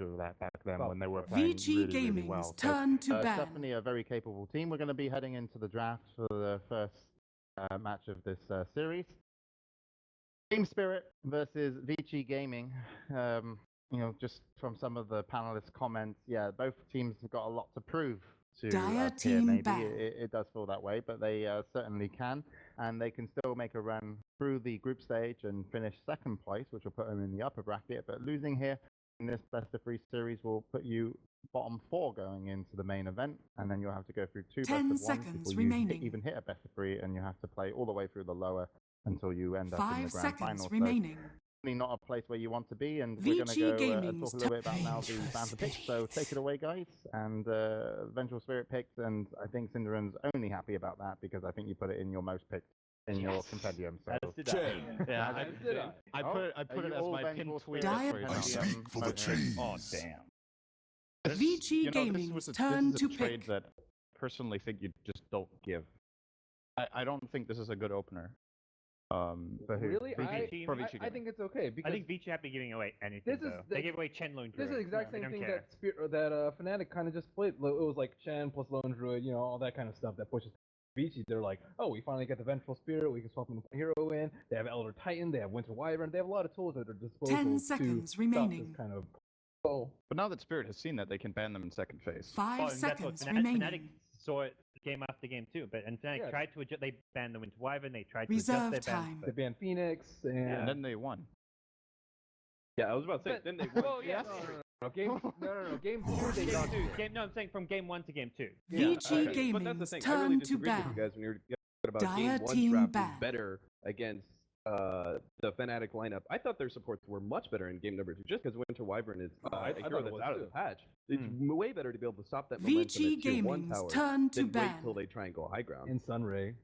danger of that back then when they were playing Vici really, really Gaming's well. turn to It's ban. definitely a very capable team. We're going to be heading into the draft for the first match of this series. Team Spirit versus Vici Gaming. You know, just from some of the panelists' comments, yeah, both teams have got a lot to prove to Dire here, team maybe. ban. It does feel that way, but they certainly can, and they can still make a run through the group stage and finish second place, which will put them in the upper bracket. But losing here in this best-of-3 series will put you bottom 4 going into the main event, and then you'll have to go through 2 10 best-of-1s seconds before remaining. you even hit a best-of-3, and you have to play all the way through the lower until you end up in 5 the grand seconds final. remaining. So not a place where you want to be, and we're going to Vici go Gaming's talk a little bit about now the banter picks. So take it away, guys. And Vengeful Spirit picks, and I think Cinderen's only happy about that because I think you put it in your most picked in your compendium. So yeah, I put it as my pinned tweet. I speak for the cheese. Oh damn! Vici Gaming's turn to this is a trade pick. that I personally think you just don't give. I don't think this is a good opener. for who? Really, For Vici I think it's okay because I think Vici haven't been giving away anything. They gave away Chen Lone Druid. this is the exact same thing that Fnatic kind of just played. It was like Chen plus Lone Druid, you know, all that kind of stuff that pushes Vici. They're like, oh, we finally get the Vengeful Spirit. We can swap them hero in. They have Elder Titan. They have Winter Wyvern. They have a lot of tools at their disposal 10 seconds to remaining. stop this kind of. Oh, But now that Spirit has seen that, they can ban them in second phase. 5 seconds Fnatic remaining. saw it game after game too, but Fnatic tried to adjust. They banned the Winter Wyvern. They tried to Reserve adjust their time. bans. they banned Phoenix And then they won. Yeah, I was about to say, then they won. Well, yeah, no. Game 2 they got No, I'm saying from game 1 to game 2. Vici But that's the Gaming's thing. I really turn to disagree with you ban. guys when you're about Dire game 1 team draft ban. is better against the Fnatic lineup. I thought their supports were much better in game number 2, just because Winter Wyvern is a hero that's out of the patch. It's way better to be able to stop that momentum Vici at tier 1 Gaming's tower turn to than wait ban. till they try and go high ground. in Sunray.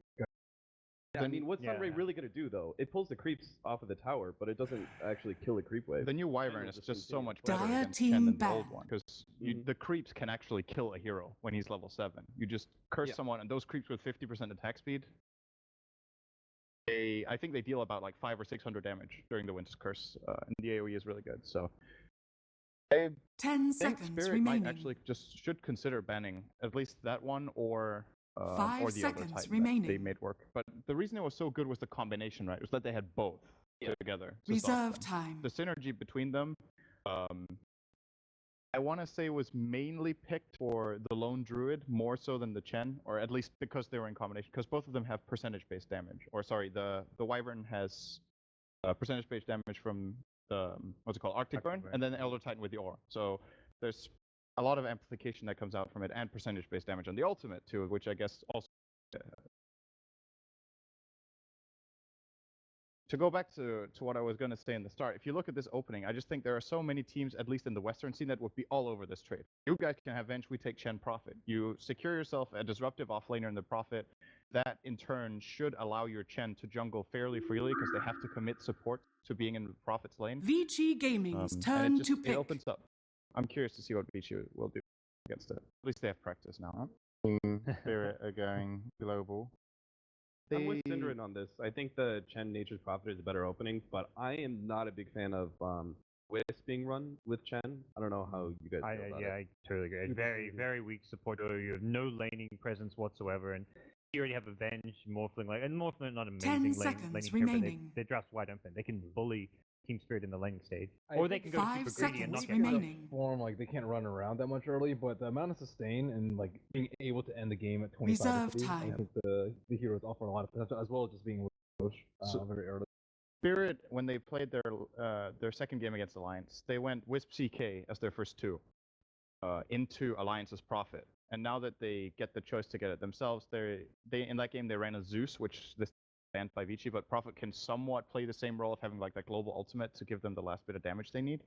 Yeah, I mean, what's Sunray Yeah. really going to do, though? It pulls the creeps off of the tower, but it doesn't actually kill a creep wave. The new Wyvern is just so much better Dire against team Chen than the ban. old one, because the creeps can actually kill a hero when he's level 7. You just curse someone, and those creeps with 50% attack speed, I think they deal about like 500 or 600 damage during the Winter's Curse, and the AoE is really good. So I 10 think seconds Spirit remaining. might actually just should consider banning at least that one or 5 the Elder seconds Titan remaining. that they made work. But the reason it was so good was the combination, right? It was that they had both together. to stop Reserve them. time. The synergy between them, I want to say was mainly picked for the Lone Druid more so than the Chen, or at least because they were in combination, because both of them have percentage-based damage. Or sorry, the Wyvern has percentage-based damage from the, what's it called, Arctic Burn, and then the Elder Titan with the Aura. So there's a lot of amplification that comes out from it, and percentage-based damage on the ultimate too, which I guess also... To go back to what I was going to say in the start, if you look at this opening, I just think there are so many teams, at least in the Western scene, that would be all over this trade. You guys can have Venge, we take Chen Prophet. You secure yourself a disruptive offlaner in the Prophet. That, in turn, should allow your Chen to jungle fairly freely, because they have to commit support to being in Prophet's lane. Vici Gaming's And turn it to just, pick. it opens up. I'm curious to see what Vici will do against it. At least they have practice now, huh? Team Spirit are going global. I'm with Cinderin on this. I think the Chen Nature's Prophet is a better opening, but I am not a big fan of Wisp being run with Chen. I don't know how you guys feel about it. I totally agree. It's very, very weak support. You have no laning presence whatsoever, and you already have Avenge, Morphling, and Morphling not amazing 10 laning seconds care, but remaining. they're just wide open. They can bully Team Spirit in the laning stage, I or they think can go 5 super greedy and seconds not get remaining. Form like they can't run around that much early, but the amount of sustain and like being able to end the game at 25 Reserve to 3, time. I think the heroes offer a lot of potential, as well as just being very early. Spirit, when they played their second game against Alliance, they went Wisp CK as their first 2 into Alliance's Prophet. And now that they get the choice to get it themselves, they in that game they ran a Zeus, which this banned by Vici, but Prophet can somewhat play the same role of having like that global ultimate to give them the last bit of damage they need.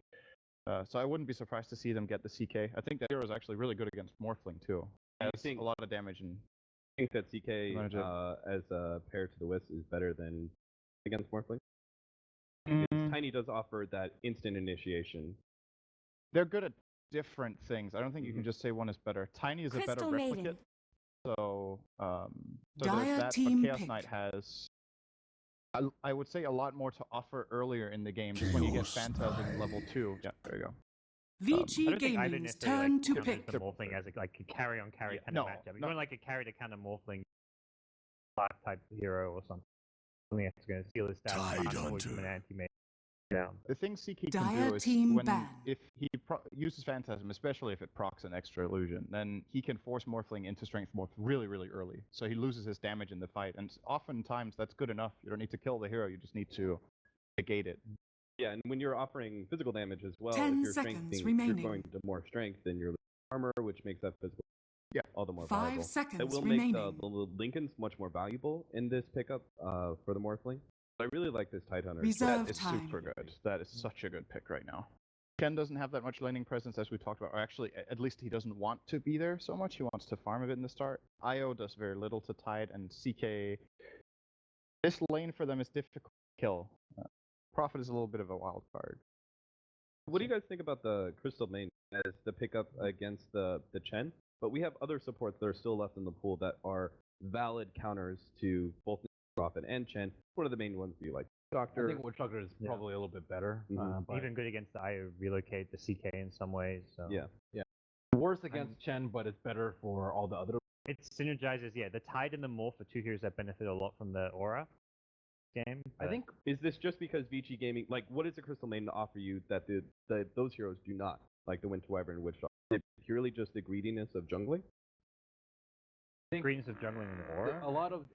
So I wouldn't be surprised to see them get the CK. I think that hero is actually really good against Morphling too. It has a lot of damage. And I think that CK as a pair to the Wisp is better than against Morphling. Tiny does offer that instant initiation. They're good at different things. I don't think you can just say one is better. Tiny is a better replicate. So, Dire there's that, team but Chaos pick. Knight has, I would say, a lot more to offer earlier in the game, just when you get Phantasm level 2. Yeah, there you go. Vici I don't think either Gaming's necessarily turn to counts pick. the morphling as a carry on carry Yeah, kind no, of matchup. You no. want like a carry to kind of morphling type hero or something. Something that's going to steal his stats away from an anti-mage. Yeah. The thing CK can Dire do is team when ban. if he uses Phantasm, especially if it procs an extra illusion, then he can force Morphling into Strength Morph really, really early. So he loses his damage in the fight, and oftentimes that's good enough. You don't need to kill the hero, you just need to negate it. Yeah, and when you're offering physical damage as well, 10 if you're seconds if remaining. you're going to more strength, then you're losing armor, which makes that physical all the more 5 valuable. seconds It will remaining. make the Lincolns much more valuable in this pickup for the Morphling. I really like this Tidehunter. Reserve That is time. super good. That is such a good pick right now. Ken doesn't have that much laning presence as we talked about, or actually, at least he doesn't want to be there so much. He wants to farm a bit in the start. IO does very little to Tide, and CK. This lane for them is difficult to kill. Prophet is a little bit of a wild card. What do you guys think about the Crystal Main as the pickup against the Chen? But we have other supports that are still left in the pool that are valid counters to both Prophet and Chen. What are the main ones do you like? Doctor. I think Witch Doctor is probably a little bit better. But Even good against the IO relocate the CK in some ways. So. Yeah. worse against Chen, but it's better for all the other. It synergizes, the Tide and the Morph are two heroes that benefit a lot from the aura game. I think Is this just because Vici Gaming, like, what is the Crystal Main to offer you that those heroes do not, like the Winter Wyvern and Witch Doctor? Is it purely just the greediness of jungling? greenness of jungling and aura. A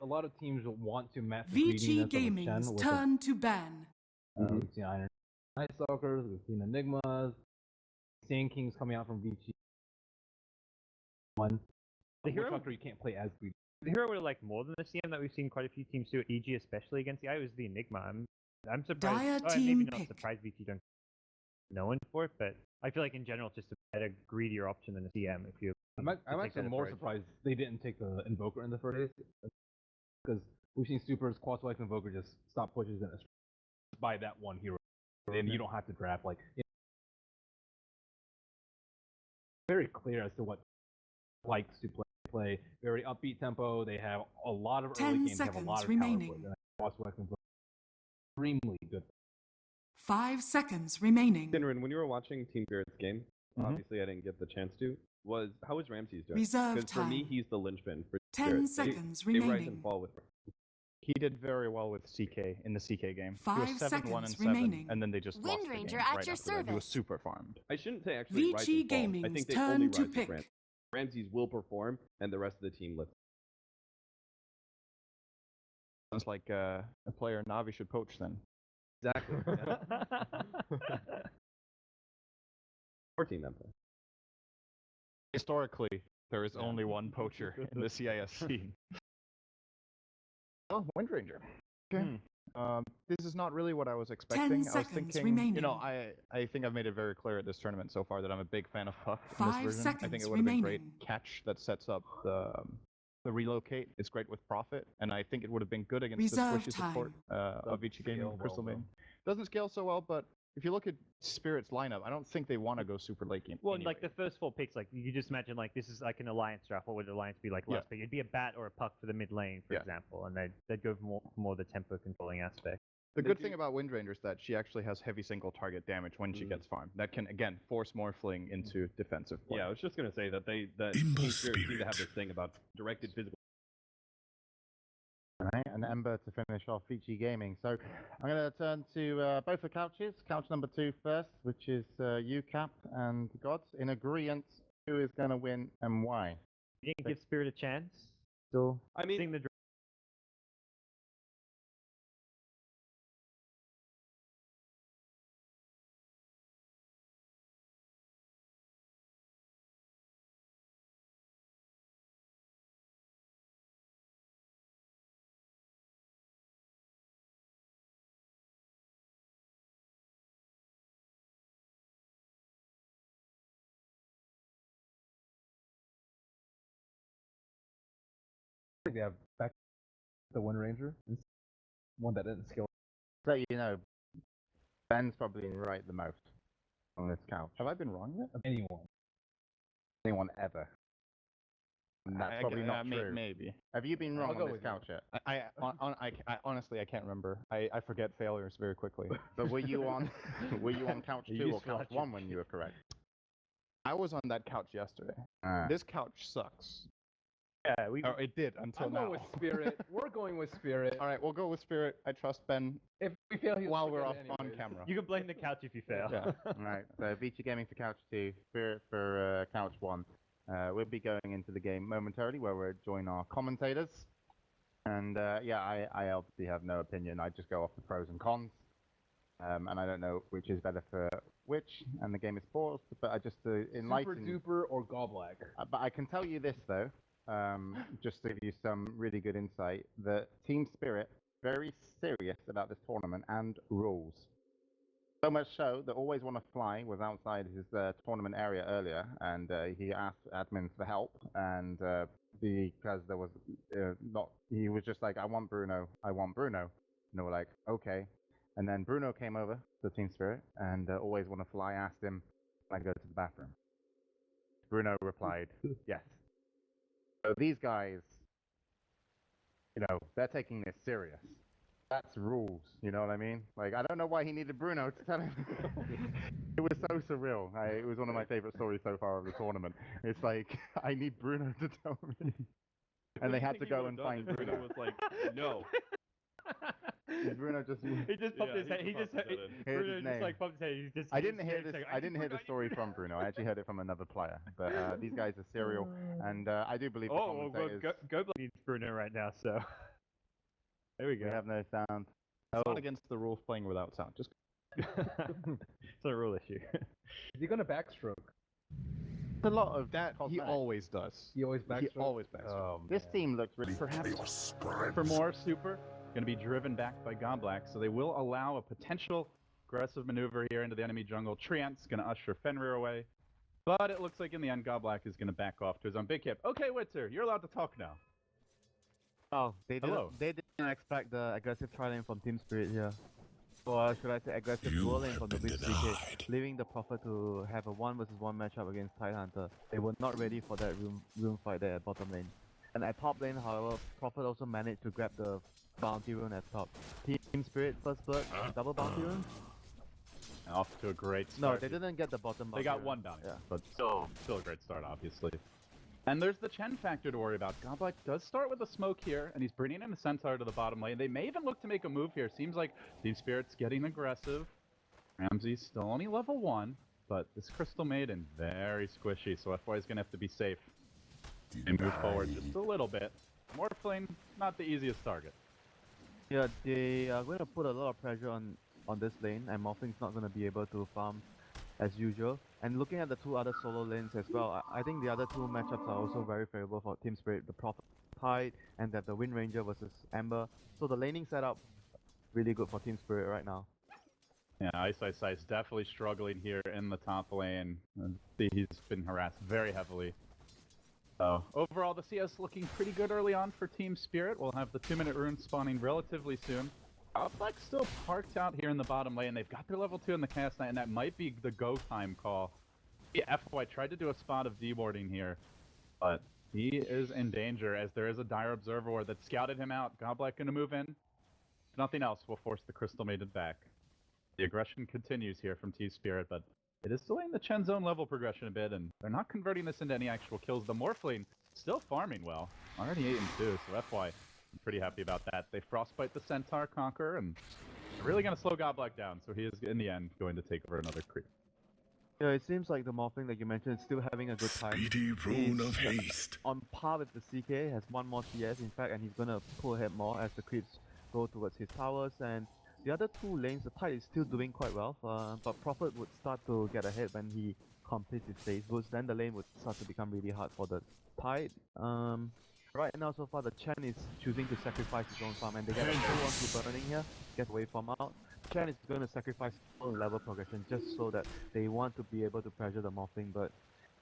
lot of teams want to match the Vici greediness of a Chen Gaming's with turn to ban. We've seen Iron Night Stalkers, we've seen Enigmas, Sand Kings coming out from Vici. The hero- Witch Doctor you can't play as greedy. The hero would have liked more than the CM that we've seen quite a few teams do, EG especially against the IO, is the Enigma. I'm surprised. Dire Maybe team not pick. surprised VT don't known for it, but I feel like in general it's just a better, greedier option than a CM if you. I'm actually more surprised they didn't take the Invoker in the first days, because we've seen Supers, Quas Life Invoker just stop pushes and buy that one hero, and you don't have to draft like. Very clear as to what likes to play. Very upbeat tempo. They have a lot of early 10 games. They have a lot of seconds power remaining. plays, and Quas Life Invoker extremely good. 5 seconds remaining. Sinrin, when you were watching Team Spirit's game, obviously I didn't get the chance to. How is Ramses doing? Reserve Because for me, time. he's the linchpin for 10 Spirit. seconds They rise and remaining. fall with. He did very well with CK in the CK game. He 5 was 7-1 and seconds 7, remaining. and then they just lost the Wind game Ranger at right your after that. He was service. super farmed. I shouldn't say actually rise Vici and fall. I Gaming's think they turn only to rise with pick. Ramses. Ramses will perform, and the rest of the team lets. Sounds like a player Navi should poach then. Exactly. Or team member. Historically, there is only one poacher in the CIS scene. Oh, Wind Ranger. Okay. This is not really what I was expecting. 10 I was seconds thinking, remaining. I think I've made it very clear at this tournament so far that I'm a big fan of Puck in this 5 version. I think seconds it would have been great remaining. catch that sets up the relocate. It's great with Profit, and I think it would have been good against Reserve the squishy support of Vici Gaming and Crystal Main. Doesn't scale so well, but if you look at Spirit's lineup, I don't think they want to go super late game. Well, anyway. like the first 4 picks, like you just imagine like this is like an alliance draft. What would alliance be like last pick? It'd be a bat or a puck for the mid lane, for example, and they'd go for more the tempo controlling aspect. The good thing about Wind Ranger is that she actually has heavy single target damage when she gets farmed. That can again force Morphling into defensive play. Yeah, I was just gonna say that Team Spirit seem to have this thing about directed physical. Alright, and Ember to finish off Vici Gaming. So I'm going to turn to both the couches. Couch number 2 first, which is you, Cap, and Gods. In agreement, who is going to win and why? You didn't give Spirit a chance. Still, I mean, seeing the I think they have back the Wind Ranger, one that didn't scale. So you know, Ben's probably right the most on this couch. Have I been wrong yet? Anyone ever. And that's probably not true. Maybe. Have you been wrong on this couch yet? I honestly I can't remember. I forget failures very quickly. But were you on couch You 2 or used to couch watch 1 it. when you were correct? I was on that couch yesterday. This couch sucks. Yeah, we. Oh, it did until I'm now. going with Spirit. We're going with Spirit. All right, we'll go with Spirit. I trust Ben If we fail, he'll while still we're get off it on anyways. camera. You can blame the couch if you fail. Yeah. Right, so Vici Gaming for Couch 2, Spirit for Couch 1. We'll be going into the game momentarily where we'll join our commentators. And yeah, I obviously have no opinion. I just go off the pros and cons. And I don't know which is better for which, and the game is paused, but I just enlighten... Super Duper or Goblack. But I can tell you this, though, just to give you some really good insight, that Team Spirit very serious about this tournament and rules. So much so that Always Wanna Fly was outside his tournament area earlier, and he asked admins for help, and because there was he was just like, I want Bruno. And they were like, okay. And then Bruno came over to Team Spirit, and Always Wanna Fly asked him, can I go to the bathroom? Bruno replied, yes. So these guys, they're taking this serious. That's rules, you know what I mean? Like, I don't know why he needed Bruno to tell him. It was so surreal. It was one of my favorite stories so far of the tournament. It's like, I need Bruno to tell me. And they had to go and find Bruno Bruno. was like, no. Bruno just... He just popped his head. Bruno just like popped his head. He just. I didn't hear he's this. like, I didn't hear the story from Bruno. I actually heard it from another player. But these guys are serial, and I do believe the Oh, well, commentators... Go needs Bruno right now, so. There we go. We have no sound. It's Oh, not against the rules playing without sound. Just It's not a rule issue. Is he gonna backstroke? it's a lot of that. He cosmetic. always does. He always backstroke. He always backstrokes. Oh, This man. team looks really... Perhaps for more super, going to be driven back by Goblack, so they will allow a potential aggressive maneuver here into the enemy jungle. Triant's going to usher Fenrir away, but it looks like in the end Goblack is going to back off to his own big hip. Okay, Witzer, you're allowed to talk now. Oh, they Hello. didn't expect the aggressive tri-lane from Team Spirit here. Or should I say aggressive dual lane from the Vici, leaving the Prophet to have a 1 versus 1 matchup against Tidehunter. They were not ready for that room fight there at bottom lane. And at top lane, however, Prophet also managed to grab the bounty rune at top. Team Spirit first blood, double bounty rune? And off to a great No, start. they didn't get the bottom bounty They got rune. one bounty, Yeah. but still a great start, obviously. And there's the Chen factor to worry about. Goblack does start with a smoke here, and he's bringing in a Centaur to the bottom lane. They may even look to make a move here. Seems like Team Spirit's getting aggressive. Ramsey's still only level 1, but this Crystal Maiden, very squishy, so FY is going to have to be safe. And move forward just a little bit. Morphling, not the easiest target. Yeah, they are going to put a lot of pressure on this lane, and Morphling's not going to be able to farm as usual. And looking at the two other solo lanes as well, I think the other two matchups are also very favorable for Team Spirit. The Prophet Tide and that the Wind Ranger versus Amber. So the laning setup, really good for Team Spirit right now. Yeah, Ice definitely struggling here in the top lane. He's been harassed very heavily. So overall, the CS looking pretty good early on for Team Spirit. We'll have the 2-minute rune spawning relatively soon. Goblack still parked out here in the bottom lane. They've got their level 2 in the Chaos Knight, and that might be the go time call. Yeah, FY tried to do a spot of dewarding here, but he is in danger as there is a dire observer ward that scouted him out. Goblack gonna move in. If nothing else will force the Crystal Maiden back. The aggression continues here from Team Spirit, but it is delaying the Chen zone level progression a bit, and they're not converting this into any actual kills. The Morphling still farming well, already 8 and 2, so FY. I'm pretty happy about that. They frostbite the Centaur Conqueror, and they're really going to slow Goblack down, so he is, in the end, going to take over another creep. Yeah, it seems like the Morphling, like you mentioned, is still having a good time. Speedy rune of haste. On par with the CK, has 1 more CS in fact, and he's going to pull ahead more as the creeps go towards his towers. And the other two lanes, the Tide is still doing quite well, but Prophet would start to get ahead when he completes his phase boost. Then the lane would start to become really hard for the Tide. Right now, so far, the Chen is choosing to sacrifice his own farm, and they get a 2-1-2 burning here, get away from out. Chen is going to sacrifice full level progression just so that they want to be able to pressure the Morphling, but...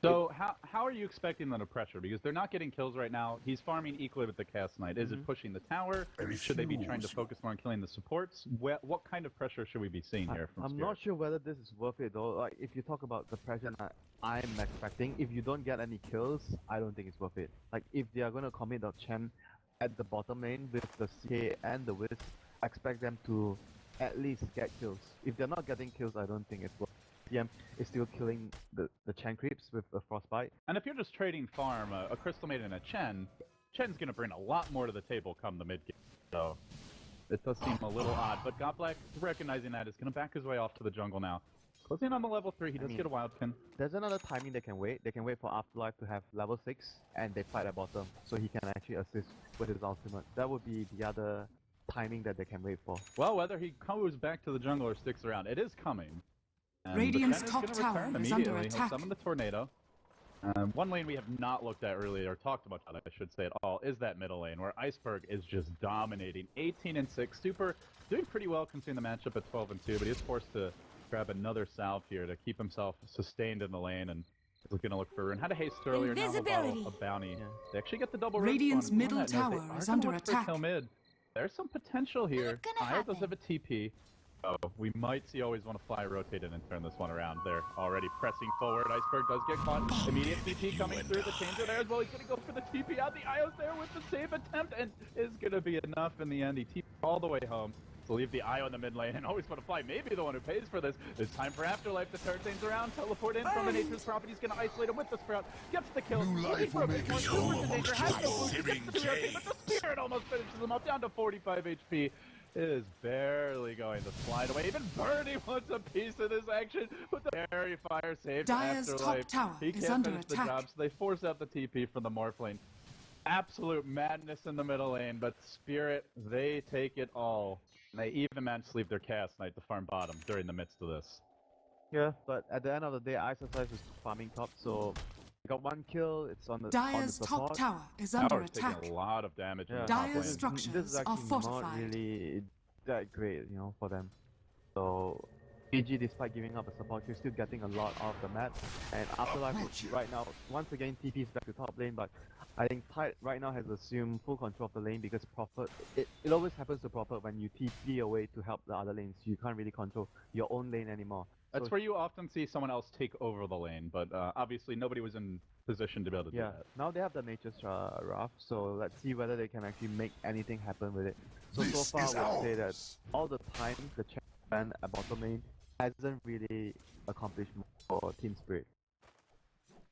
So, how are you expecting them to pressure? Because they're not getting kills right now. He's farming equally with the Chaos Knight. Is it pushing the tower? Should they be trying to focus more on killing the supports? What kind of pressure should we be seeing here from I'm Spirit? not sure whether this is worth it though. Like, if you talk about the pressure I'm expecting, if you don't get any kills, I don't think it's worth it. Like, if they are going to commit the Chen at the bottom lane with the CK and the Wisp, I expect them to at least get kills. If they're not getting kills, I don't think it's worth it. TM is still killing the Chen creeps with the Frostbite. And if you're just trading farm, a Crystal Maiden and a Chen's going to bring a lot more to the table come the mid game. So it does seem a little odd, but Godblack, recognizing that, is going to back his way off to the jungle now. Closing on the level 3, he does get a wild pin. There's another timing they can wait. They can wait for Afterlife to have level 6 and they fight at bottom, so he can actually assist with his ultimate. That would be the other timing that they can wait for. Well, whether he goes back to the jungle or sticks around, it is coming. And Radiant's the Chen top is gonna tower return is under immediately. attack. He'll summon the tornado. One lane we have not looked at really, or talked about, I should say at all, is that middle lane, where Iceberg is just dominating. 18-6, Super doing pretty well considering the matchup at 12-2, but he is forced to grab another salve here to keep himself sustained in the lane, and is going to look for Rune. Had a haste earlier, now a bottle of bounty. Yeah. They actually get the double Radiant's respawn. middle On that note, they tower are is gonna under look for attack. kill mid. There's some potential here. Io does have a TP. Oh, we might see always want to fly, rotate in, and turn this one around. They're already pressing forward. Iceberg does get caught. Immediate TP coming through. The changer there as well. He's going to go for the TP out. The Io's there with the save attempt, and is going to be enough in the end. He TP all the way home. So leave the Io in the mid lane and always want to fly. Maybe the one who pays for this. It's time for Afterlife to turn things around. Teleport in from the Nature's Prophet. He's going to isolate him with the Sprout. Gets the kill. New life will make us all living But the Spirit almost finishes him up down to 45 HP. Is barely going to slide away. Even Birdie wants a piece of this action, but the Fairy Fire saved Dire's Afterlife. top tower He is can't under finish the attack. job, so they force out the TP from the Morph lane. Absolute madness in the middle lane, but Spirit, they take it all. They even managed to leave their Chaos Knight to farm bottom during the midst of this. Yeah, but at the end of the day, Iceberg is farming top, so they got one kill. It's on the Dyer's top top tower is under Tower's attack. taking a lot of damage in Yeah. the top Dire's lane. structures This is are actually fortified. not really that great, you know, for them. So PG, despite giving up a support kill, still getting a lot of the map. And Afterlife right now, once again, TP's back to top lane, but I think Tide right now has assumed full control of the lane because Prophet, it always happens to Prophet when you TP away to help the other lanes. You can't really control your own lane anymore. That's So where you often see someone else take over the lane, but obviously nobody was in position to be able to do yeah, that. now they have the Nature's Wrath, so let's see whether they can actually make anything happen with it. So This far is I would say that ours. all the time the champion at bottom lane hasn't really accomplished much for Team Spirit.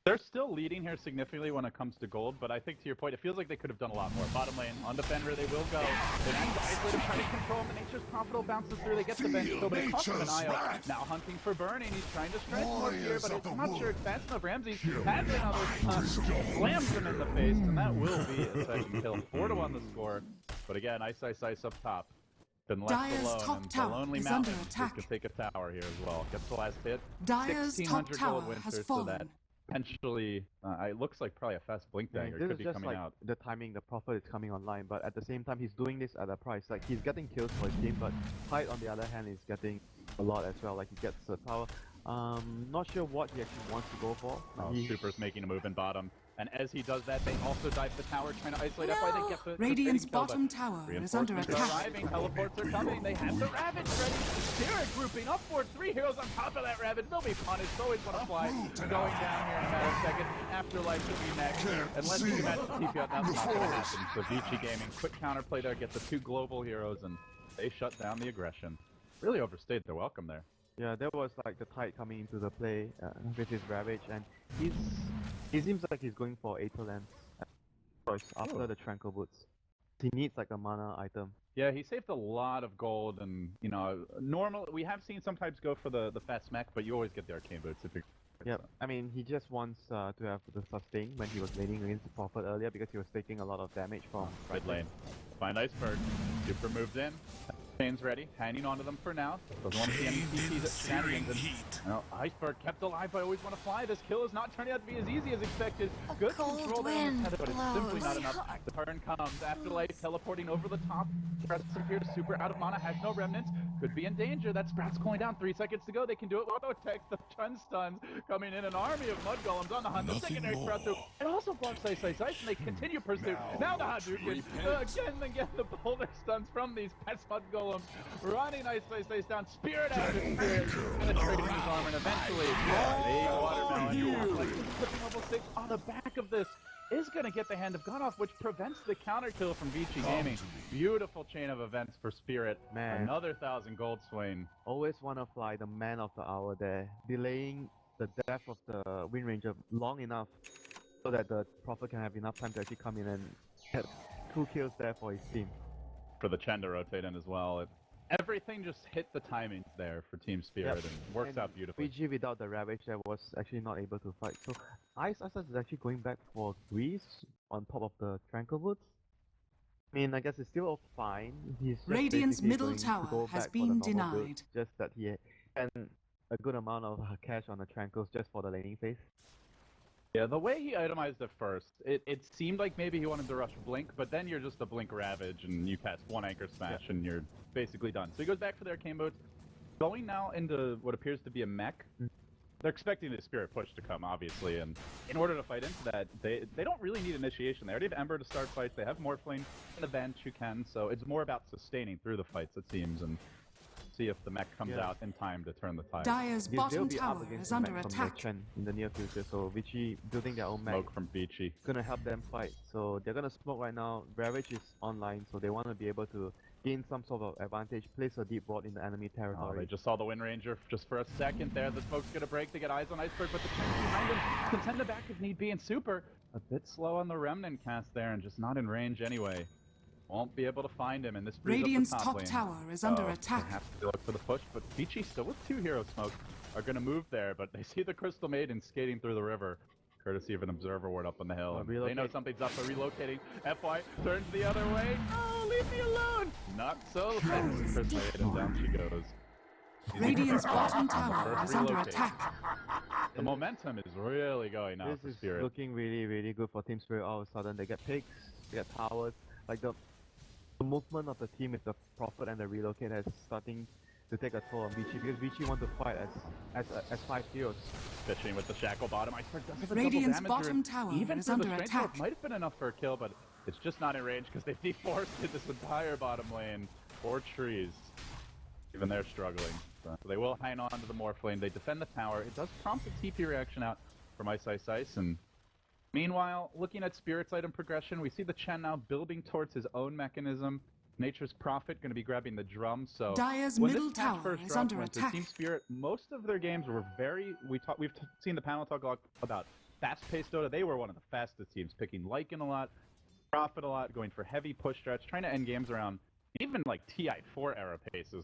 They're still leading here significantly when it comes to gold, but I think to your point, it feels like they could have done a lot more. Bottom lane, on defender, they will go. They manage to isolate him, try to control him. The Nature's Prophet bounces through, they get the bench, so they cost him an Nature's Io. wrath. Now hunting for burning, he's trying to stretch more here, Warriors but of I'm the not sure it's wood. fast enough. Ramsey's Kill handling all those slams him in the face, and that will be a second kill. 4-1 the score, but again, Ice up top. Been left Dyer's alone, top and the tower Lonely is Mountain under attack. could take a tower here as well. Gets the last hit. Dyer's top 1600 tower gold Winter, has so that fallen. potentially, it looks like probably a fast blink Yeah, dagger this could is be just coming like out. the timing, the Prophet is coming online, but at the same time he's doing this at a price. Like he's getting kills for his team, but Tide on the other hand is getting a lot as well. Like he gets the tower. Not sure what he actually wants to go for. Oh, He- Super's making a move in bottom, and as he does that, they also dive the tower, trying to isolate. That's why they get the Radiant's fitting kill, but bottom tower is under reinforcements are attack. arriving, teleports are coming, they have the Ravage ready. Spirit grouping up for 3 heroes on top of that Ravage. They'll be punished, always want to fly. Going down here in a matter of seconds. Afterlife should be next. Unless you manage to TP out, that's not going to happen. So Vici Gaming, quick counterplay there, get the 2 global heroes, and they shut down the aggression. Really overstayed their welcome there. Yeah, there was like the Tide coming into the play with his Ravage, and he seems like he's going for Aether Lens choice after the Tranquil Boots. He needs like a mana item. Yeah, he saved a lot of gold, and you know, normal. We have seen sometimes go for the fast smack, but you always get the arcane boots if you're. Yeah, I mean he just wants to have the sustain when he was laning against the Prophet earlier because he was taking a lot of damage from Mid lane. Find Iceberg. Super moved in. Chain's ready. Hanging onto them for now. Doesn't want to see any TPs at shenanigans. And, well, Iceberg kept alive. I always want to fly. This kill is not turning out to be as easy as expected. Good control there in his head, but it's simply not enough. The turn comes. Afterlife teleporting over the top. Press appears super out of mana. Has no remnants. Could be in danger. That Sprout's going down. 3 seconds to go. They can do it. Auto text. The Chun stuns coming in. An army of mud golems on the hunt. The secondary Sprout through. It also blocks Ice, and they continue pursuit. Now the Hadouken. Again, the boulder stuns from these pest mud golems. problems. Running Ice Ice down. Spirit after Spirit. Penetrating his armor, and eventually a watermelon. Like clipping level 6 on the back of this is going to get the Hand of God off, which prevents the counter kill from Vici Gaming. Beautiful chain of events for Spirit. Man. Another 1,000 gold swing. Always want to fly the man of the hour there, delaying the death of the Wind Ranger long enough so that the Prophet can have enough time to actually come in and get 2 kills there for his team. For the Chen to rotate in as well. Everything just hit the timings there for Team Spirit and works out beautifully. PG without the Ravage that was actually not able to fight. So Ice is actually going back for Grease on top of the Tranquil Woods. I mean, I guess it's still all fine. He's just Radiant's basically middle going to tower go has back for the been normal build, denied. just that he spent a good amount of cash on the Tranquils just for the laning phase. Yeah, the way he itemized it first, it seemed like maybe he wanted to rush Blink, but then you're just a Blink Ravage and you cast 1 Anchor Smash and you're basically done. So he goes back for the Arcane Boats, going now into what appears to be a mech. They're expecting the Spirit push to come, obviously, and in order to fight into that, they don't really need initiation. They already have Ember to start fights, they have Morphling in the bench who can, so it's more about sustaining through the fights, it seems, and see if the mech comes out in time to turn the tide. Dire's They'll bottom be up tower against is the under mech from attack. the Chen in the near future, so Vici building their own mech Smoke from Vici. is gonna help them fight. So they're gonna smoke right now. Ravage is online, so they want to be able to gain some sort of advantage, place a deep ward in the enemy Oh, territory. they just saw the Wind Ranger just for a second there. The smoke's gonna break to get eyes on Iceberg, but the Chen behind him can send it back if need be, and Super a bit slow on the Remnant cast there and just not in range anyway. Won't be able to find him, and this frees Radiant's up the top lane. tower is under They attack. have to look for the push, but Vici still with 2 hero smoke are gonna move there, but they see the Crystal Maiden skating through the river, courtesy of an observer ward up on the hill. And they know something's up, but relocating. FY turns the other way. Oh, leave me alone! Not so fast. Crystal Maiden, down she goes. Radiant's bottom tower First is under relocate. attack. The momentum is really going now This for is Spirit. looking really good for Team Spirit. All of a sudden they get pigs, they get towers. Like the movement of the team with the Prophet and the relocate is starting to take a toll on Vici, because Vici want to fight as 5 heroes. Fishing with the Shackle bottom. Iceberg does have a Radiant's double damage bottom tower even is for under the Strange attack. Dwarf might have been enough for a kill, but it's just not in range because they've deforested this entire bottom lane. 4 trees. Even they're struggling. So they will hang on to the Morphling. They defend the tower. It does prompt a TP reaction out from Ice, and meanwhile, looking at Spirit's item progression, we see the Chen now building towards his own mechanism. Nature's Prophet going to be grabbing the drum, so Dire's when middle this patch tower first is dropped, under went to attack. Team Spirit, most of their games were very, we've seen the panel talk a lot about fast-paced Dota. They were one of the fastest teams, picking Lycan a lot, Prophet a lot, going for heavy push stretch, trying to end games around even like TI4 era paces,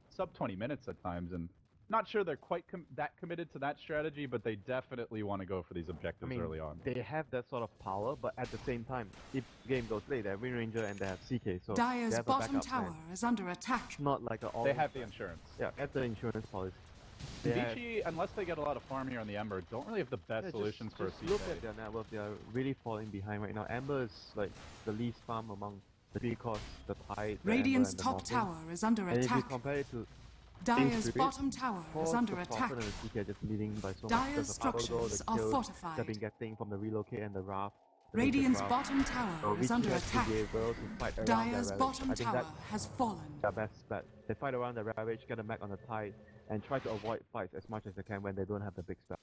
sub 20 minutes at times, and not sure they're quite that committed to that strategy, but they definitely want to go for these objectives early on. They have that sort of power, but at the same time, if game goes late, they have Wind Ranger and they have CK, so Dire's they have bottom a backup tower plan. is under attack. It's not like a all. They have the insurance. Yeah, at the insurance policy. They have- Vici, unless they get a lot of farm here on the Ember, don't really have the best Yeah, solutions for a just CK. look at their network. They are really falling behind right now. Ember is like the least farm among the 3 cores, the Tide, the Radiant's Ember, top and the Morphling. tower is under And if you attack. compare it to Dire's Spirit, bottom tower is under the attack. Prophet and the CK are just leading by so much. Dire's There's the power goal, structures the are kills fortified. they've been getting from the relocate and the raft. the Major Radiant's Craft. bottom tower So is Vici under has to attack. be able to fight around Dire's their bottom Ravage. I think tower that's has fallen. their best bet. They fight around the Ravage, get a mech on the Tide, and try to avoid fights as much as they can when they don't have the big spell.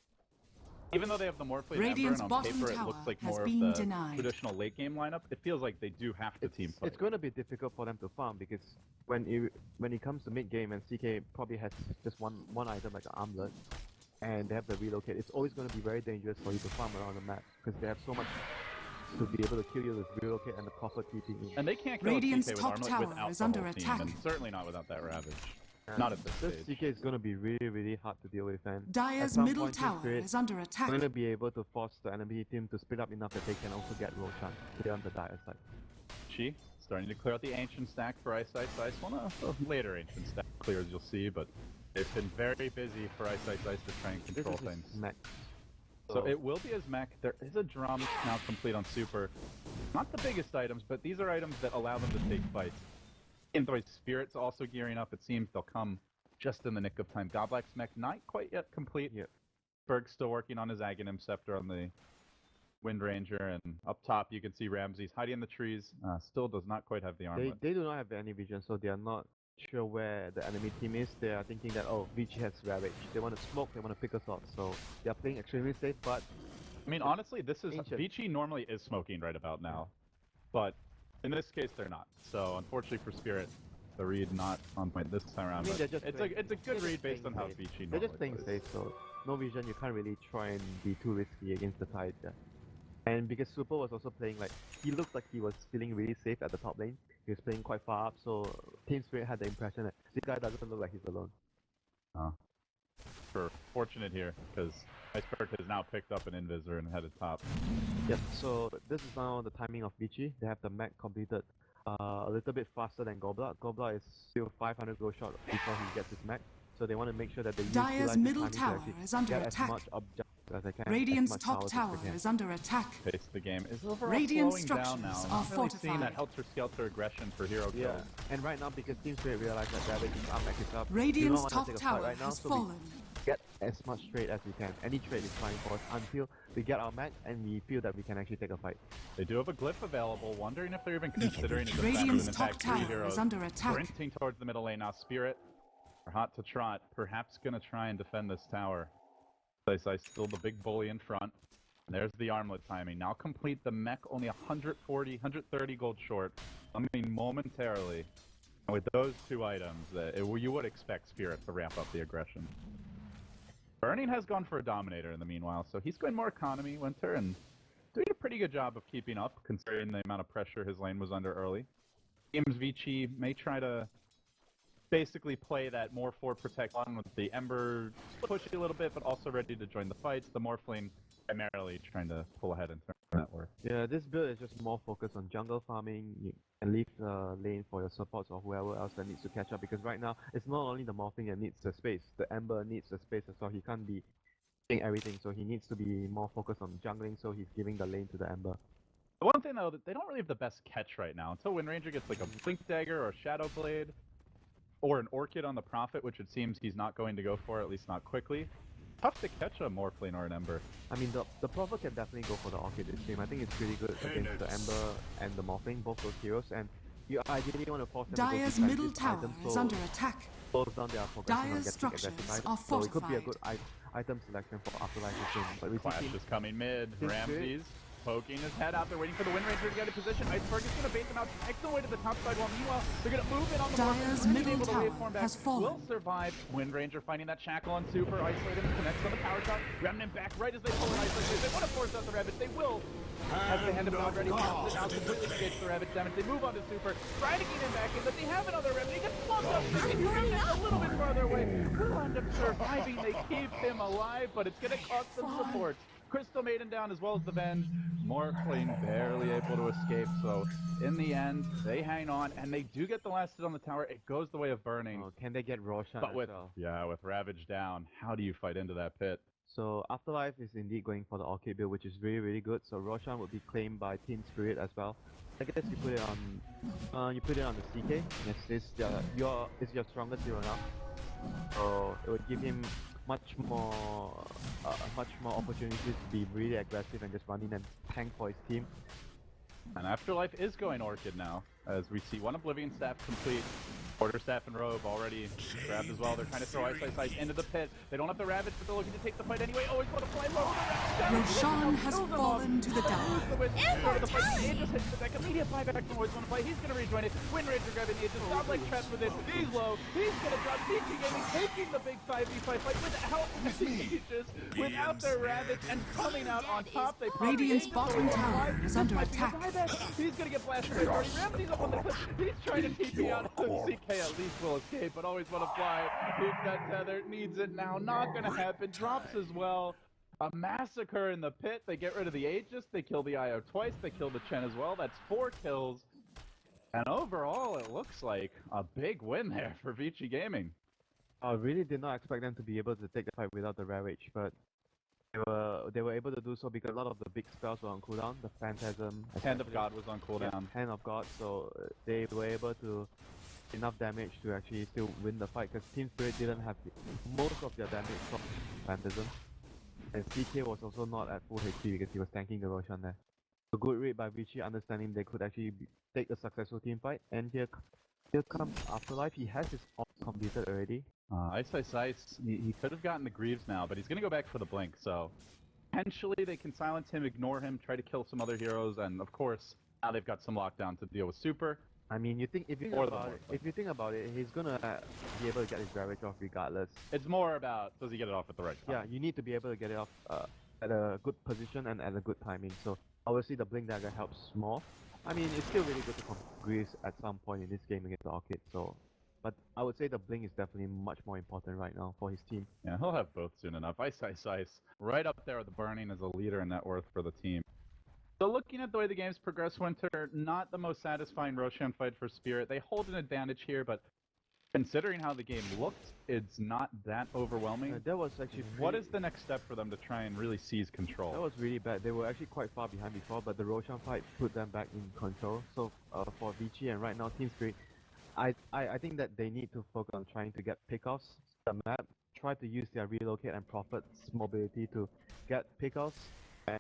Even though they have the Morphling Ember, Radiant's and on bottom paper it tower looks like has more of been the denied. traditional late game lineup, it feels like they do have to team fight. It's going to be difficult for them to farm because when it comes to mid game and CK probably has just one item like an armlet, and they have the relocate, it's always going to be very dangerous for you to farm around the map because they have so much to be able to kill you with relocate and the Prophet TPing. And they can't kill Radiant's TK with top Armlet tower without is the under whole attack. team, and certainly not without that Ravage. Not at this This stage. CK is going to be really hard to deal with, and at Dire's some middle point, Team tower Spirit is under attack. going to be able to force the enemy team to split up enough that they can also get Roshan clear on the dire side. Chi starting to clear out the ancient stack for Ice. One of the later ancient stack clears you'll see, but they've been very busy for Ice to try and control This is things. his mech. So it will be his mech. There is a drum now complete on Super. Not the biggest items, but these are items that allow them to take fights. And though Spirit's also gearing up, it seems they'll come just in the nick of time. Godlack's mech not quite yet complete. Yep. Berg's still working on his Aghanim Scepter on the Wind Ranger, and up top you can see Ramses hiding in the trees. Still does not quite have the armlet. They do not have any vision, so they are not sure where the enemy team is. They are thinking that, oh, Vici has Ravage. They want to smoke, they want to pick us off. So they are playing extremely safe, but I mean, honestly, this is ancient. Vici normally is smoking right about now, but in this case they're not. So unfortunately for Spirit, the read not on point this time around. I mean, but they're just it's playing- a good they're just read based on playing how safe. Vici They're normally just playing plays. safe, so no vision, you can't really try and be too risky against the Tide. Yeah. And because Super was also playing like, he looked like he was feeling really safe at the top lane. He was playing quite far up, so Team Spirit had the impression that this guy doesn't look like he's alone. We're fortunate here because Iceberg has now picked up an Invisor and headed top. Yep, so this is now the timing of Vici. They have the mech completed a little bit faster than Goblet. Goblet is still 500 gold short before he gets his mech. So they want to make sure that they Dire's utilize middle this timing tower to actually is under get attack. as much objectives as they can. Radiant's as much top towers tower as they can. is under attack. Pace of the game is overall Radiant slowing down now. structures Not are really seeing that fortified. helter-skelter aggression for hero Yeah, kills. and right now because Team Spirit realized that Ravage is up, mech is up, Radiant's we don't top want to take a fight tower right now, has so we fallen. get as much trade as we can. Any trade is fine for us until we get our mech and we feel that we can actually take a fight. They do have a glyph available, wondering if they're even considering it. Radiant's in top fact, three tower heroes is under attack. sprinting towards the middle lane now. Spirit are hot to trot, perhaps gonna try and defend this tower. I still the big bully in front. There's the armlet timing. Now complete the mech, only 140, 130 gold short. I mean, momentarily. And with those two items, you would expect Spirit to ramp up the aggression. Burning has gone for a Dominator in the meanwhile, so he's going more economy, Winter, and doing a pretty good job of keeping up, considering the amount of pressure his lane was under early. Teams Vici may try to basically play that more for protect on with the Ember pushing a little bit, but also ready to join the fights. The Morphling primarily trying to pull ahead in terms of net worth. Yeah, this build is just more focused on jungle farming. You can leave the lane for your supports or whoever else that needs to catch up, because right now it's not only the Morphling that needs the space, the Ember needs the space as well. He can't be doing everything, so he needs to be more focused on jungling, so he's giving the lane to the Ember. The one thing though, that they don't really have the best catch right now. Until Wind Ranger gets like a Blink Dagger or a Shadow Blade, or an Orchid on the Prophet, which it seems he's not going to go for, at least not quickly. Tough to catch a Morphling or an Ember. I mean, the Prophet can definitely go for the Orchid this game. I think it's pretty good against the Ember and the Morphling, both those heroes, and you ideally want to force them Dire's to go middle defensive tower items, is so under attack. slows down their progression on Dire's getting structures aggressive are items. So it could be a good fortified. item selection for Afterlife this game. But we see Flash team- is coming mid. Team Ramses poking his head out there, waiting for the Wind Ranger to get in position. Iceberg is going to bait them out, excellent way to the top side, while meanwhile they're going to move in on the Dire's Morphling, middle able to tower waveform back. has fallen. Will survive. Wind Ranger finding that shackle on Super, isolated and connects on the power shot. Remnant back right as they pull an Iceberg. They want to force out the Ravage. They will. As they hand him already, pops it out, completely escapes the Ravage damage. They move on to Super, try to get him back in, but they have another Remnant. He gets plucked up. Remnant a little bit farther away. Will end up surviving. They keep him alive, but it's going to cost them supports. Crystal Maiden down as well as the Venge. Morphling barely able to escape, so in the end, they hang on, and they do get the last hit on the tower. It goes the way of Burning. Oh, can they get Roshan But as with, well? with Ravage down, how do you fight into that pit? So Afterlife is indeed going for the Orchid build, which is really, really good. So Roshan would be claimed by Team Spirit as well. I guess you put it on the CK. Yes, it's your strongest hero now. So it would give him much more opportunities to be really aggressive and just run in and tank for his team. And Afterlife is going Orchid now, as we see one Oblivion Staff complete. Quarterstaff and Robe already grabbed as well. They're trying to throw Ice into the pit. They don't have the Ravage, but they're looking to take the fight anyway. Oh, he's going to fly low. Roshan has fallen to the down. The Aegis hits the deck. Immediate buyback from Always Want to Play. He's going to rejoin it. Wind Ranger grabbing the Aegis. Not like trapped with it. He's low. He's going to drop. Vici Gaming taking the big 5v5 fight without the Aegis, without their Ravage, and coming out on top. They pop Radiant's the Aegis bottom away. tower is This under might be the attack. buyback. He's going to get blasted by Barney. Ramsey's up on the cliff. He's trying to TP out. CK at least will escape, but Always Want to Fly. Keep that tether. Needs it now. Not going to happen. Drops as well. A massacre in the pit. They get rid of the Aegis. They kill the IO twice. They kill the Chen as well. That's 4 kills. And overall, it looks like a big win there for Vici Gaming. I really did not expect them to be able to take the fight without the Ravage, but they were able to do so because a lot of the big spells were on cooldown. The Phantasm, Hand of especially. God was on cooldown. Hand of God, so they were able to enough damage to actually still win the fight, because Team Spirit didn't have most of their damage from Phantasm, and CK was also not at full HP because he was tanking the Roshan there. A good read by Vici, understanding they could actually take a successful team fight, and here Here comes Afterlife. He has his off completed already. Ice. He could have gotten the Greaves now, but he's gonna go back for the Blink, so potentially they can silence him, ignore him, try to kill some other heroes, and of course, now they've got some lockdown to deal with Super. I mean, if you think about it, he's gonna be able to get his Ravage off regardless. It's more about, does he get it off at the right time? Yeah, you need to be able to get it off at a good position and at a good timing. So obviously the Blink Dagger helps more. I mean, it's still really good to Greaves at some point in this game against the Orchid. So, but I would say the Blink is definitely much more important right now for his team. Yeah, he'll have both soon enough. Ice. Right up there with the Burning as a leader in net worth for the team. So looking at the way the game's progressed, Winter, not the most satisfying Roshan fight for Spirit. They hold an advantage here, but considering how the game looked, it's not that overwhelming. That was actually What is the next step for them to try and really seize control? That was really bad. They were actually quite far behind before, but the Roshan fight put them back in control. So for Vici and right now Team Spirit, I think that they need to focus on trying to get pickoffs the map, try to use their relocate and profits mobility to get pickoffs,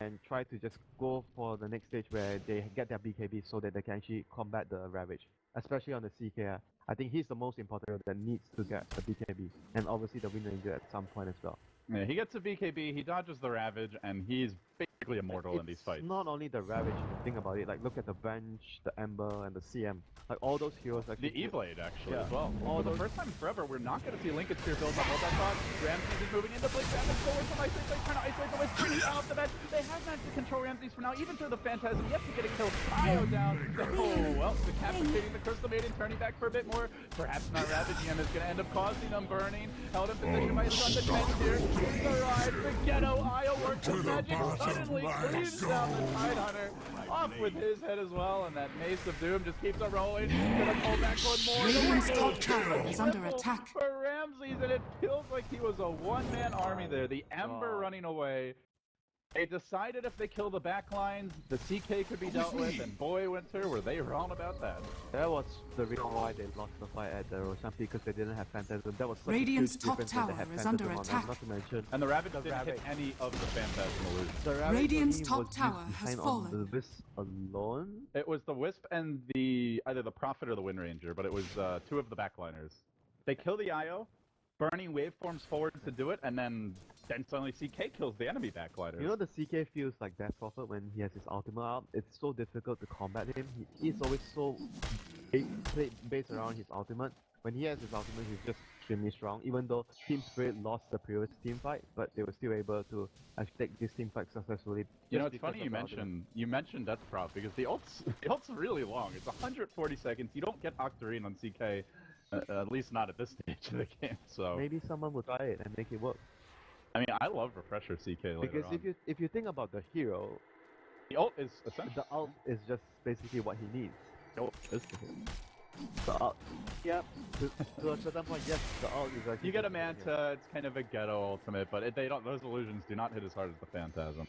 and try to just go for the next stage where they get their BKB so that they can actually combat the Ravage, especially on the CK. I think he's the most important that needs to get the BKB, and obviously the Wind Ranger at some point as well. Yeah, he gets a BKB, he dodges the Ravage, and he's basically immortal in these fights. It's not only the Ravage, if you think about it, like look at the Bench, the Ember, and the CM. Like all those heroes actually... The E-Blade, actually, as well. For the first time in forever, we're not going to see Linkage Spear build up. Hold that thought. Ramses is moving into Blink damage forward from Ice Blade, trying to isolate the Wisp, bringing down off the bench. They have managed to control Ramses for now, even through the Phantasm, yet to get a kill. Io down. Oh, well, decapitating the Crystal Maiden, turning back for a bit more. Perhaps not ravaging him, is going to end up causing them burning. Held in position by his son, the defense here. The ride, the ghetto, Io works his magic, suddenly cleaves down the Tidehunter. Off with his head as well, and that Mace of Doom just keeps on rolling. Gonna pull back one more. Radiant's top tower is under attack. For Ramses, and it feels like he was a one-man army there. The Ember running away. They decided if they kill the backlines, the CK could be dealt with, and boy, Winter, were they wrong about that. That was the reason why they lost the fight at the Roshan because they didn't have Phantasm. That was such Radiant's a huge top difference that they tower had is Phantasm under on them, attack. not to mention. And the Ravage didn't hit any of the Phantasm illusions. The Ravage Radiant's only top was used tower has behind on fallen. the Wisp alone. It was the Wisp and either the Prophet or the Wind Ranger, but it was two of the backliners. They kill the IO, burning waveforms forward to do it, and then suddenly CK kills the enemy backliners. You know the CK feels like Death Prophet when he has his ultimate out. It's so difficult to combat him. He's always so based around his ultimate. When he has his ultimate, he's just extremely strong. Even though Team Spirit lost the previous team fight, but they were still able to actually take this team fight successfully. You know, it's funny you mentioned Death Prop because the ult's really long. It's 140 seconds. You don't get Octarine on CK, at least not at this stage of the game. So maybe someone will try it and make it work. I mean, I love Refresher CK later because on. if you think about the hero, the ult is essentially the ult is just basically what he needs. The ult is the hero. The ult, yep. To a certain point, yes, the ult is actually. You get a Manta, it's kind of a ghetto ultimate, but they don't. Those illusions do not hit as hard as the Phantasm.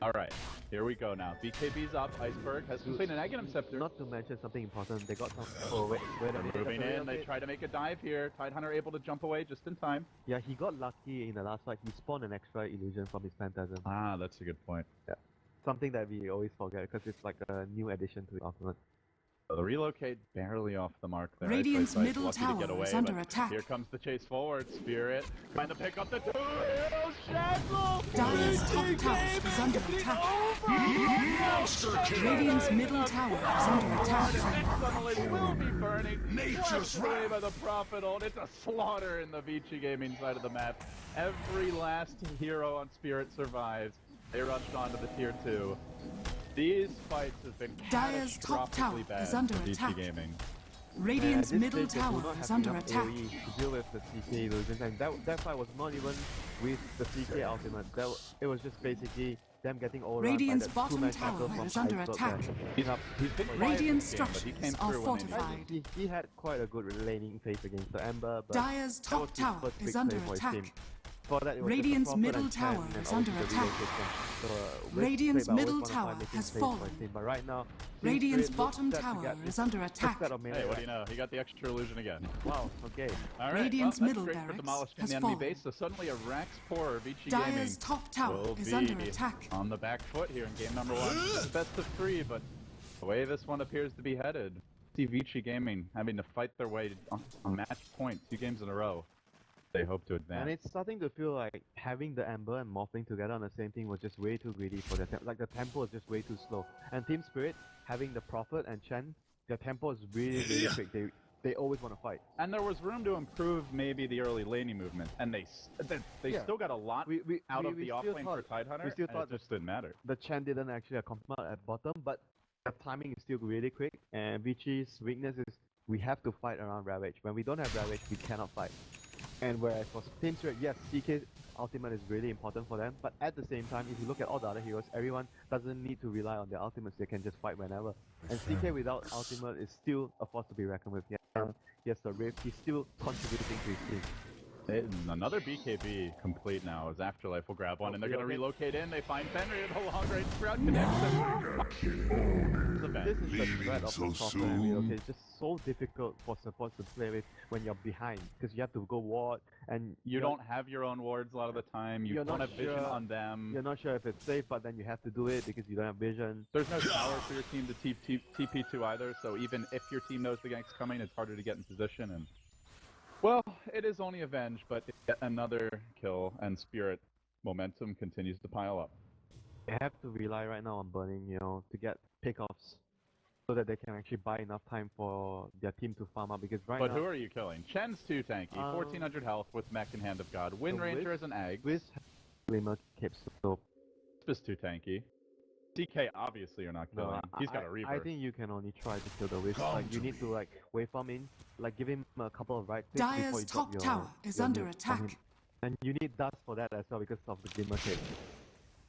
All right, here we go now. BKB's up. Iceberg has completed an Aghanim Scepter. Not to mention something important, they got some... Oh, wait a minute. Moving in, they try to make a dive here. Tidehunter able to jump away just in time. Yeah, he got lucky in the last fight. He spawned an extra illusion from his Phantasm. Ah, that's a good point. Yeah. Something that we always forget because it's like a new addition to the ultimate. The relocate barely off the mark there. Radiant's Iceberg middle lucky to tower get away, is under but attack. Here comes the chase forward. Spirit trying to pick up the two heroes. Shackle! Dire's top tower is under attack. Radiant's middle tower is under attack. Suddenly will be burning. Nature's Swept away wrath. by the Prophet ult. It's a slaughter in the Vici Gaming side of the map. Every last hero on Spirit survives. They rushed on to the tier 2. These fights have been Dire's top tower catastrophically bad is under for Vici attack. Gaming. Radiant's At this middle stage, they do tower not is have under enough attack. AoE to deal with the CK illusions, and that fight was not even with the CK ultimate. It was just basically them getting all Radiant's around by that bottom two-man tower tackle from is under Iceberg attack. there. He's been quiet Radiant this game, but he came structures are through when he needed. fortified. He had quite a good laning phase against the Ember, but Dire's that was top his tower first big is play under for his attack. team. For that, it was Radiant's just the Prophet middle and Chen tower and is obviously under the attack. relocation. So, Radiant's Wisp played by middle always one of tower making has plays for his fallen. team, but right now, Radiant's Spirit looks bottom set to tower get is this under first attack. set of melee Hey, what do right. you know? He got the extra illusion again. Wow, okay. All right, Radiant's well, middle that's great for barracks demolishing has the enemy fallen. base. So suddenly a Rax Poor Vici Gaming Dire's top tower will is be under attack. on the back foot here in game number 1. It's best of 3, but the way this one appears to be headed, see Vici Gaming having to fight their way on match point 2 games in a row. They hope to advance. And it's starting to feel like having the Ember and Morphling together on the same team was just way too greedy for their like the tempo is just way too slow. And Team Spirit, having the Prophet and Chen, their tempo is really quick. They always want to fight. And there was room to improve maybe the early laning movement, and they still got a lot out of the offlane for Tidehunter. We still thought it just didn't matter. The Chen didn't actually accomplish at bottom, but the timing is still really quick. And Vici's weakness is we have to fight around Ravage. When we don't have Ravage, we cannot fight. And whereas for Team Spirit, yes, CK ultimate is really important for them, but at the same time, if you look at all the other heroes, everyone doesn't need to rely on their ultimates, they can just fight whenever. And CK without ultimate is still a force to be reckoned with. Yes, the Rift, he's still contributing to his team. Another BKB complete now as Afterlife will grab one, and they're going to relocate in. They find Fenrir, the long-range sprout connects them. This is the threat of the software relocate. It's just so difficult for supports to play with when you're behind, because you have to go ward, and you don't have your own wards a lot of the time. You don't have vision on them. You're not sure if it's safe, but then you have to do it because you don't have vision. There's no tower for your team to TP to either, so even if your team knows the gank's coming, it's harder to get in position. And well, it is only Avenge, but yet another kill, and Spirit momentum continues to pile up. They have to rely right now on burning, to get pickoffs, so that they can actually buy enough time for their team to farm up. Because But who are you killing? Chen's too tanky, 1400 health with Mech and Hand of God. Wind Ranger is an egg. With Glimmer Cape Soap. Wisp is too tanky. CK obviously you're not killing. He's got a Reaver. I think you can only try to kill the Wisp. Like you need to waveform in, give him a couple of right clicks before you drop Dire's top tower is under attack. And you need dust for that as well because of the Glimmer Cape.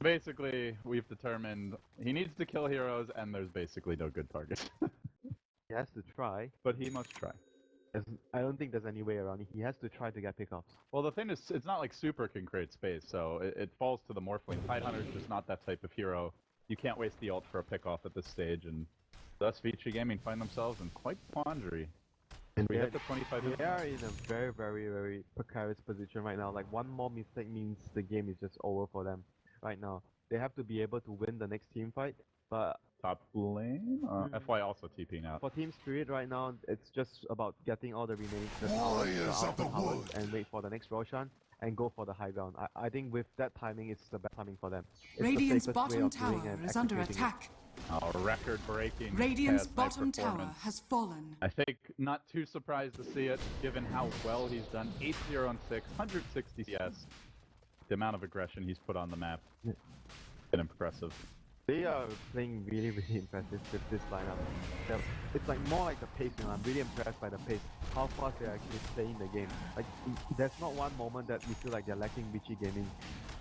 Basically, we've determined he needs to kill heroes, and there's basically no good target. He has to try. But he must try. I don't think there's any way around it. He has to try to get pickoffs. Well, the thing is, it's not like Super can create space, so it falls to the Morphling. Tidehunter's just not that type of hero. You can't waste the ult for a pickoff at this stage, and thus Vici Gaming find themselves in quite quandary. And we hit the 25 minutes. They are in a very, very, very precarious position right now. Like one more mistake means the game is just over for them right now. They have to be able to win the next team fight, but top lane? FY also TPing out. For Team Spirit right now, it's just about getting all the remaining towers and wait for the next Roshan and go for the high ground. I think with that timing, it's the best timing for them. It's Radiant's bottom tower is under attack. Record-breaking. Radiant's bottom tower has fallen. I think not too surprised to see it, given how well he's done. 8-0 on 6, 160 CS. The amount of aggression he's put on the map. Been impressive. They are playing really, really impressive with this lineup. It's like more like the pace, I'm really impressed by the pace. How fast they're actually playing the game. Like, there's not one moment that you feel like they're lacking Vici Gaming.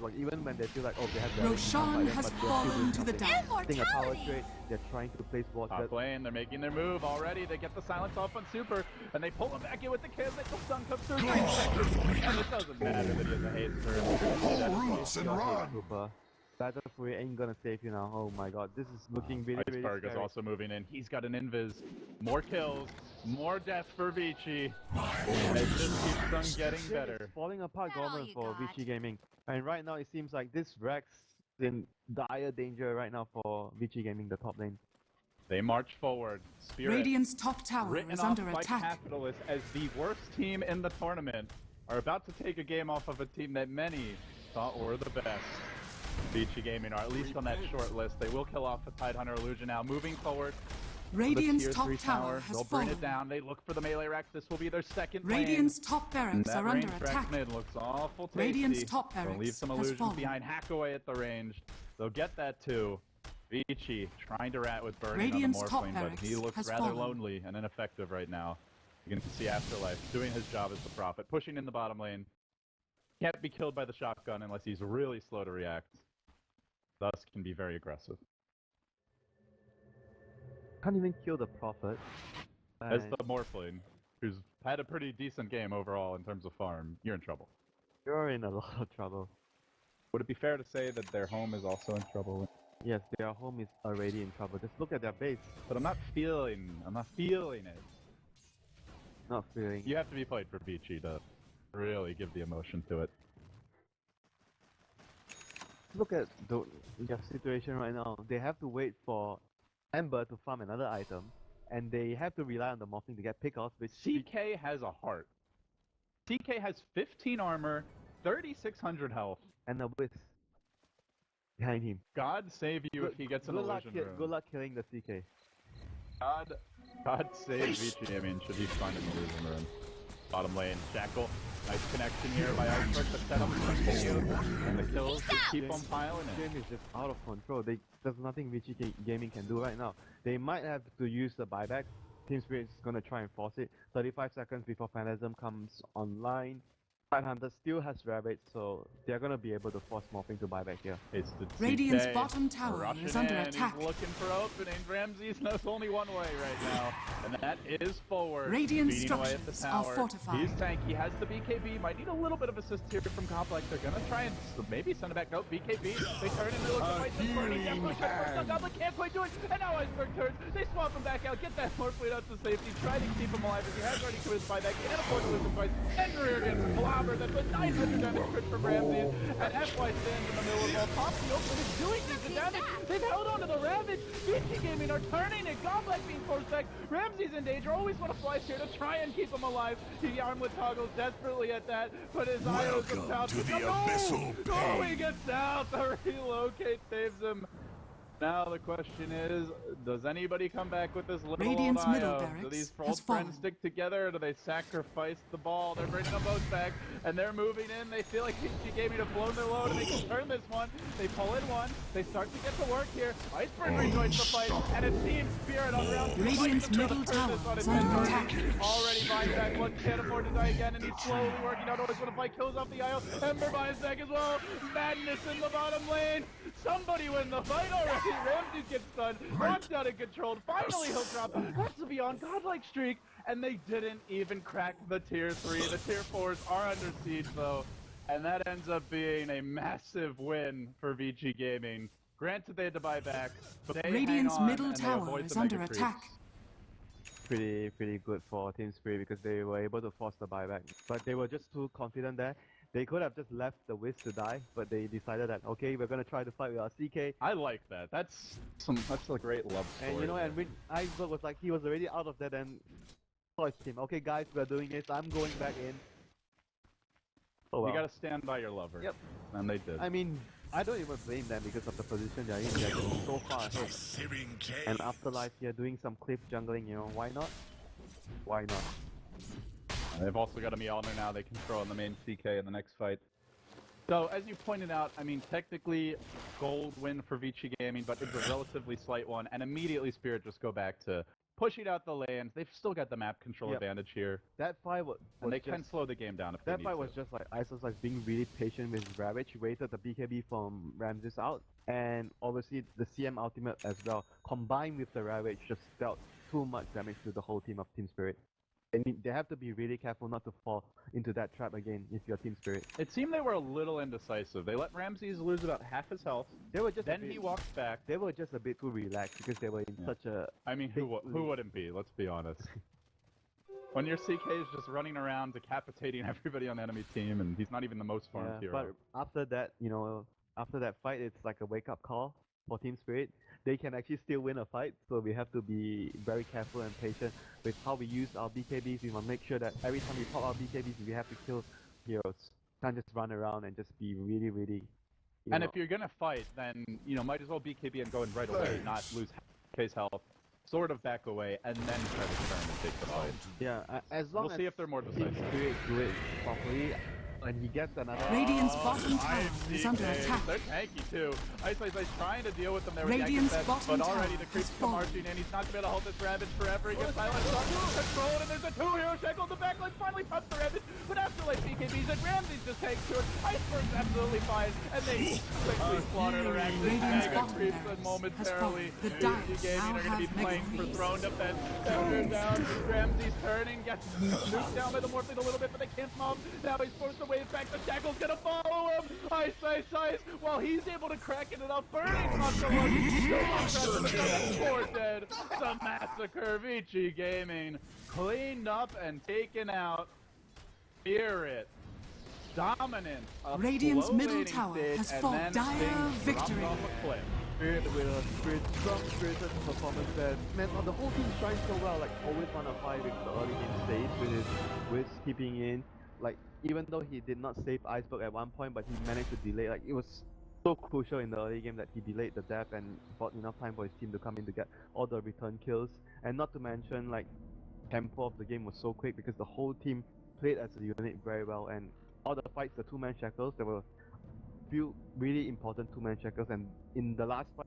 Like, even when they feel like, they have their Roshan has fallen to the down. Putting a tower straight, they're trying to place wards. Top lane, they're making their move already. They get the silence off on Super, and they pull him back in with the kill. The stun comes through. And it doesn't matter that he has a haste for run. Battle Fury ain't gonna save you now. Oh my god, this is looking really, really scary. Iceberg is also moving in. He's got an invis. More kills, more death for Vici. And it just keeps on getting better. It's falling apart, Gorman, for Vici Gaming. And right now it seems like this Rex is in dire danger right now for Vici Gaming, the top lane. They march forward. Spirit, Radiant's top tower is under attack. Capitalists as the worst team in the tournament are about to take a game off of a team that many thought were the best. Vici Gaming are at least on that short list. They will kill off a Tidehunter illusion now. Moving forward. Radiant's top tower has They'll fallen. burn it down. They look for the melee rack. This will be their second Radiant's lane. top barracks are under attack. Mid looks awful tasty. Radiant's top barracks They'll leave some illusions behind. Hack away at the range. They'll get that too. Vici trying to rat with burning Radiant's on the Morphling, but he looks rather fallen. lonely and ineffective right now. You can see Afterlife doing his job as the Prophet, pushing in the bottom lane. Can't be killed by the shotgun unless he's really slow to react. Thus can be very aggressive. Can't even kill the Prophet. As the Morphling, who's had a pretty decent game overall in terms of farm, you're in trouble. You're in a lot of trouble. Would it be fair to say that their home is also in trouble? Yes, their home is already in trouble. Just look at their base. But I'm not feeling it. Not feeling. You have to be played for Vici to really give the emotion to it. Look at their situation right now. They have to wait for Ember to farm another item, and they have to rely on the morphing to get pick-offs, which CK has a heart. CK has 15 armor, 3,600 health. and a whiz behind him. God save you if he gets an illusion rune. Good luck killing the CK. God save Vici. I mean, should he find an illusion rune? Bottom lane, Jackal. Nice connection here by Iceberg, but setup continue. And the kills just keep on piling in. This game is just out of control. There's nothing Vici Gaming can do right now. They might have to use the buyback. Team Spirit is going to try and force it. 35 seconds before Phantasm comes online. Hunter still has Rabbit, so they're going to be able to force morphing to buyback here. It's the Radiant's CK bottom tower rushing is under in. attack. He's looking for opening. Ramses knows only one way right now, and that is forward. Radiant Beating away at the structures are tower. fortified. He's tanky, has the BKB, might need a little bit of assist here from Complex. They're gonna try and maybe send it back. Nope, BKB. They turn and they look to fight this Bernie. Goblet can't quite do it, and now Iceberg turns. They swap him back out, get that Morph lead out to safety, try to keep him alive as he has already committed buyback. He can't afford to lose him twice. And Greer gets clobbered. That's a 900 damage crit from Ramses, and FY stands in the middle of all. Thompson is doing decent damage. They've held on to the Ravage. Vici Gaming are turning it. Goblet being forced back. Ramses in danger. Always want to fly here to try and keep him alive. He armlet toggles desperately at that, but his IOs of south. To the abyssal Oh, he gets out. The relocate saves him. Now the question is, does anybody come back with this little Radiant's old middle IO? Do barracks these has old fallen. friends stick together, or do they sacrifice the ball? They're bringing them both back, and they're moving in. They feel like Vici Gaming have blown their load, and they can turn this one. They pull in one. They start to get to work here. Iceberg rejoins the fight, and it seems Spirit on round two. Radiant's middle tower is under attack. Already buying back one, can't afford to die again, and he's slowly working out. Always going to fight, kills off the IO. Ember buys back as well. Madness in the bottom lane. Somebody win the fight already. Ramses gets stunned, knocked out and controlled. Finally he'll drop. That's the beyond godlike streak, and they didn't even crack the tier 3. The tier 4s are under siege though, and that ends up being a massive win for Vici Gaming. Granted they had to buy back, but they Radiant's hang on middle and they tower avoid is the under mega attack. creeps. Pretty good for Team Spirit because they were able to force the buyback. But they were just too confident there. They could have just left the Wiz to die, but they decided that, okay, we're gonna try to fight with our CK. I like that. That's a great love story. And you know, and when Iceberg was like, he was already out of that and choiced him. Okay guys, we're doing this, I'm going back in. Oh well. You gotta stand by your lover. Yep. And they did. I mean, I don't even blame them because of the position they're in. They're getting so far ahead. And Afterlife here doing some cliff jungling, you know, why not? Why not? They've also got a Mjolnir now they can throw on the main CK in the next fight. So, as you pointed out, I mean, technically, gold win for Vici Gaming, but it's a relatively slight one, and immediately Spirit just go back to pushing out the lanes. They've still got the map control advantage here. That fight was and they just, can slow the game down if they that need fight to. was just like Isos like being really patient with Ravage. He waited the BKB from Ramses out, and obviously the CM ultimate as well, combined with the Ravage, just dealt too much damage to the whole team of Team Spirit. They have to be really careful not to fall into that trap again if you're Team Spirit. It seemed they were a little indecisive. They let Ramses lose about half his health. They were just Then he walks back. They were just a bit too relaxed because they were in such a... I mean, who wouldn't be? Let's be honest. When your CK is just running around decapitating everybody on the enemy team, and he's not even the most farmed hero. But after that, you know, after that fight, it's like a wake-up call for Team Spirit. They can actually still win a fight, so we have to be very careful and patient with how we use our BKBs. We must make sure that every time we pop our BKBs, we have to kill heroes. Can't just run around and just be really... And if you're gonna fight, then, you know, might as well BKB and go in right away, not lose case health. Sort of back away, and then try to turn and take the fight. Yeah, as long we'll as see if they're more decisive. Team Spirit do it properly, and he gets another... Radiant's bottom tower is under attack. They're tanky too. Ice trying to deal with them there with Radiant's Yankees, bottom but already tower the creeps has come fallen. marching in. He's not going to be able to hold this Ravage forever. He gets silent shot controlled, and there's a 2-hero shackle. The backline finally pops the Ravage, but Afterlife BKBs and Ramses just takes to it. Iceberg's absolutely fine, and they quickly slaughter the Ravage. Radiant's Mega bottom creeps barracks and has momentarily. fallen. The Vici Dives Gaming now are going to be have mega playing for creeps. throne defense. Ember down, Ramses turning, gets nuked down by the Morphling a little bit, but they can't mob. Now he's forced to wave back. The Shackle's going to follow him. Ice. While he's able to crack it enough, burning not so much. Poor dead. The massacre. Vici Gaming cleaned up and taken out. Spirit. Dominant. Radiant's middle tower has fallen. Dire victory. Spirit with a strong spirited performance there. Man, the whole team shines so well, like always 1 of 5 with the early game saves with his Wiz keeping in. Like, even though he did not save Iceberg at one point, but he managed to delay. Like, it was so crucial in the early game that he delayed the death and bought enough time for his team to come in to get all the return kills. And not to mention, like, tempo of the game was so quick because the whole team played as a unit very well, and all the fights, the 2-man shackles, there were few really important 2-man shackles, and in the last fight